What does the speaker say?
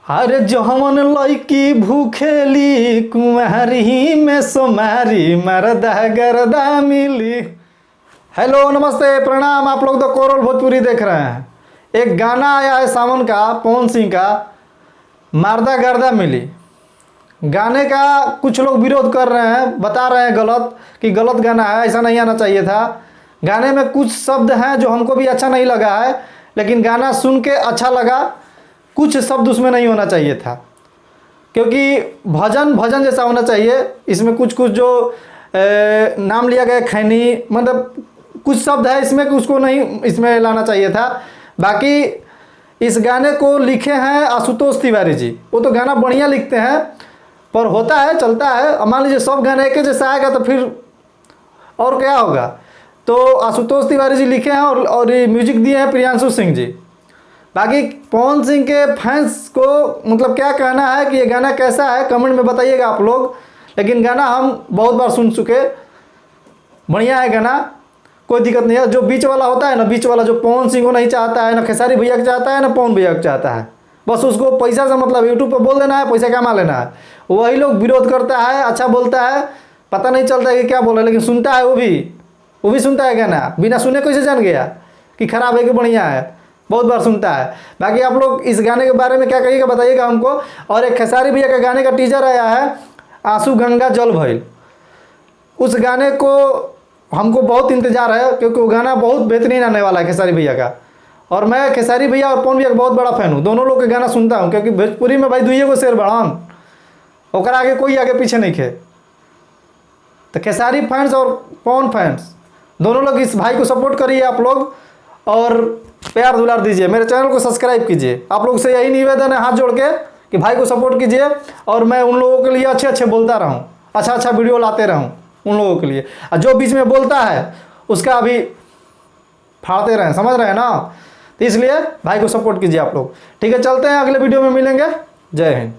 अरे जहमन लईकी भूखेली कुंवारी में सोमारी मरदा गरदा मिली। हेलो नमस्ते प्रणाम, आप लोग तो कोरल भोजपुरी देख रहे हैं। एक गाना आया है सावन का, पवन सिंह का, मरदा गर्दा मिली। गाने का कुछ लोग विरोध कर रहे हैं, बता रहे हैं गलत कि गलत गाना है, ऐसा नहीं आना चाहिए था। गाने में कुछ शब्द हैं जो हमको भी अच्छा नहीं लगा है, लेकिन गाना सुन के अच्छा लगा। कुछ शब्द उसमें नहीं होना चाहिए था, क्योंकि भजन भजन जैसा होना चाहिए। इसमें कुछ कुछ जो नाम लिया गया खैनी, मतलब कुछ शब्द है इसमें कि उसको नहीं इसमें लाना चाहिए था। बाकी इस गाने को लिखे हैं आशुतोष तिवारी जी। वो तो गाना बढ़िया लिखते हैं, पर होता है चलता है। मान लीजिए सब गाने एक जैसा आएगा तो फिर और क्या होगा। तो आशुतोष तिवारी जी लिखे हैं और ये म्यूजिक दिए हैं प्रियांशु सिंह जी। बाकी पवन सिंह के फैंस को मतलब क्या कहना है कि ये गाना कैसा है, कमेंट में बताइएगा आप लोग। लेकिन गाना हम बहुत बार सुन चुके, बढ़िया है गाना, कोई दिक्कत नहीं है। जो बीच वाला होता है ना, बीच वाला जो पवन सिंह को नहीं चाहता है, ना खेसारी भैया को चाहता है, ना पवन भैया को चाहता है, बस उसको पैसा से मतलब यूट्यूब पर बोल देना है, पैसा कमा लेना है। वही लोग विरोध करता है, अच्छा बोलता है, पता नहीं चलता है कि क्या बोल रहा है, लेकिन सुनता है वो भी सुनता है गाना। बिना सुने कैसे जान गया कि खराब है कि बढ़िया है, बहुत बार सुनता है। बाकी आप लोग इस गाने के बारे में क्या कहिएगा बताइएगा हमको। और एक खेसारी भैया का गाने का टीजर आया है, आंसू गंगा जल भइल। उस गाने को हमको बहुत इंतजार है, क्योंकि वो गाना बहुत बेहतरीन आने वाला है खेसारी भैया का। और मैं खेसारी भैया और पवन भैया का बहुत बड़ा फैन हूँ, दोनों लोग के गाना सुनता हूँ, क्योंकि भोजपुरी में भाई दुइये को शेर बढ़ान, और आगे कोई आगे पीछे नहीं खे। तो खेसारी फैंस और पवन फैंस दोनों लोग इस भाई को सपोर्ट करिए आप लोग, और प्यार दुलार दीजिए, मेरे चैनल को सब्सक्राइब कीजिए। आप लोग से यही निवेदन है हाथ जोड़ के कि भाई को सपोर्ट कीजिए, और मैं उन लोगों के लिए अच्छे अच्छे बोलता रहूं, अच्छा अच्छा वीडियो लाते रहूं उन लोगों के लिए। और जो बीच में बोलता है उसका अभी फाड़ते रहें, समझ रहे हैं ना। तो इसलिए भाई को सपोर्ट कीजिए आप लोग। ठीक है, चलते हैं, अगले वीडियो में मिलेंगे। जय हिंद।